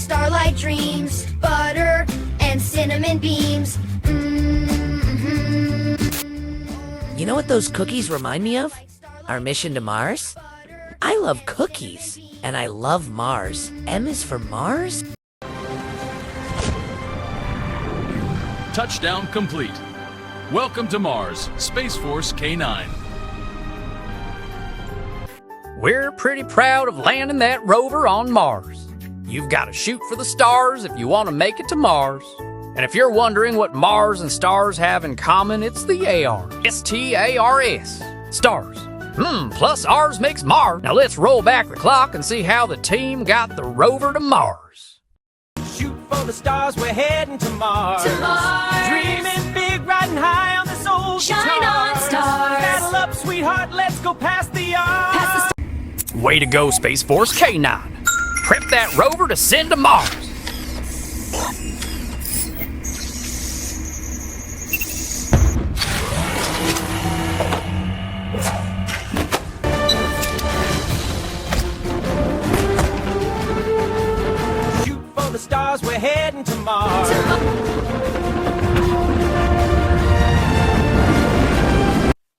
starlight dreams, butter and cinnamon beams. You know what those cookies remind me of? Our mission to Mars? I love cookies, and I love Mars. M is for Mars? Touchdown complete. Welcome to Mars, Space Force K9. We're pretty proud of landing that rover on Mars. You've got to shoot for the stars if you want to make it to Mars. And if you're wondering what Mars and stars have in common, it's the AR. S-T-A-R-S. Stars. Plus ours makes Mars. Now let's roll back the clock and see how the team got the rover to Mars. Shoot for the stars, we're heading to Mars. To Mars. Dreaming big, riding high on this old Shine guitar. on, stars. Saddle up, sweetheart, let's go past the yard. Past the Way to go, Space Force K9. Prep that rover to send to Mars. Shoot for the stars, we're heading to Mars.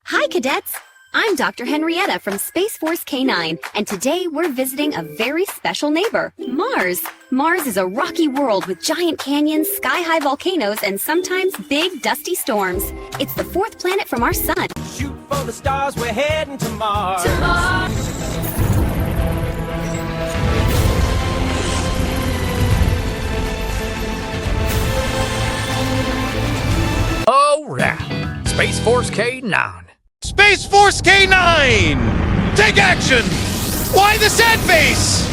Hi, cadets! I'm Dr. Henrietta from Space Force K9, and today we're visiting a very special neighbor, Mars. Mars is a rocky world with giant canyons, sky-high volcanoes, and sometimes big, dusty storms. It's the fourth planet from our sun. Shoot for the stars, we're heading to Mars. All right, Space Force K9. Space Force K9! Take action! Why the sad face?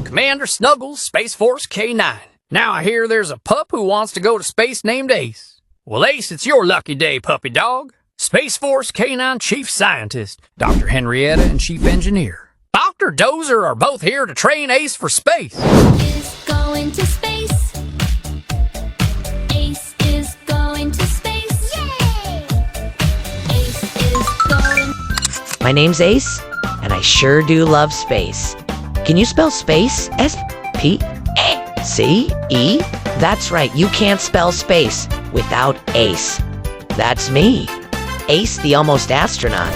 Commander Snuggles, Space Force K9. Now I hear there's a pup who wants to go to space named Ace. Well, Ace, it's your lucky day, puppy dog. Space Force K9 Chief Scientist, Dr. Henrietta, and Chief Engineer. Dr. Dozer are both here to train Ace for space. is going to space. Ace is going to space. Yay! Ace is going. My name's Ace, and I sure do love space. Can you spell space? S-P-A-C-E? That's right, you can't spell space without Ace. That's me, Ace the Almost Astronaut.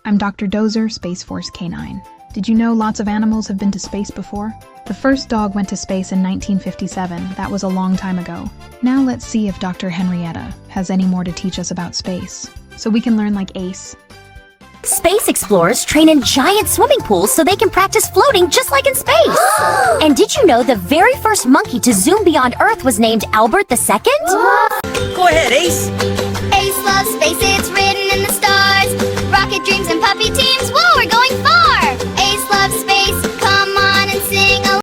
I'm Dr. Dozer, Space Force K9. Did you know lots of animals have been to space before? The first dog went to space in 1957. That was a long time ago. Now let's see if Dr. Henrietta has any more to teach us about space, so we can learn like Ace. Space explorers train in giant swimming pools so they can practice floating just like in space. And did you know the very first monkey to zoom beyond Earth was named Albert II? Go ahead, Ace. Ace loves space, it's written in the stars. Rocket dreams and puppy teams, whoa, we're going far! Ace loves space, come on and sing along.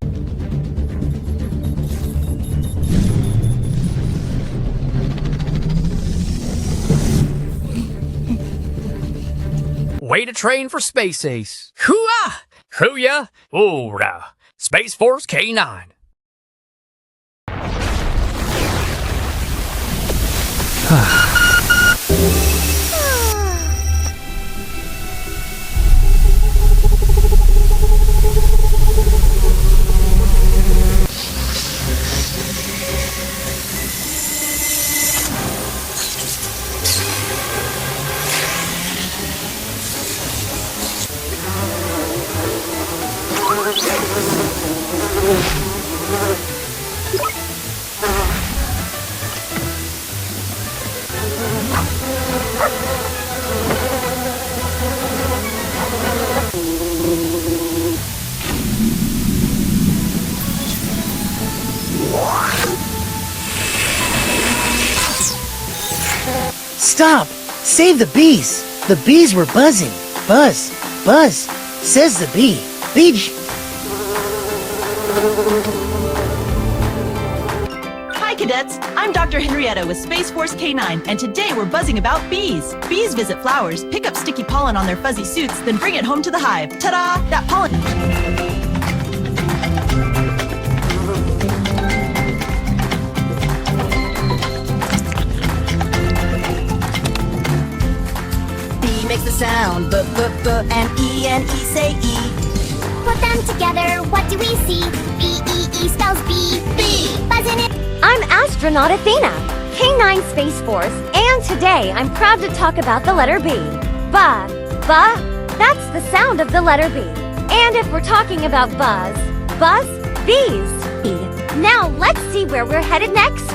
Way to train for space, Ace. Hoo-ah! Hoo-ya! Hoorah! Space Force K9. Stop! Save the bees! The bees were buzzing. Buzz, buzz, says the bee. Hi, cadets. cadets. I'm Dr. Henrietta with Space Force K9, and today we're buzzing about bees. Bees visit flowers, pick up sticky pollen on their fuzzy suits, then bring it home to the hive. Ta-da! That pollen... B makes the sound B, and E say E. Put them together, what do we see? B-E-E spells bee. Bee! Buzzing it! I'm astronaut Athena, K9 Space Force, and today I'm proud to talk about the letter B. Ba, that's the sound of the letter B. And if we're talking about buzz, bees. Now let's see where we're headed next.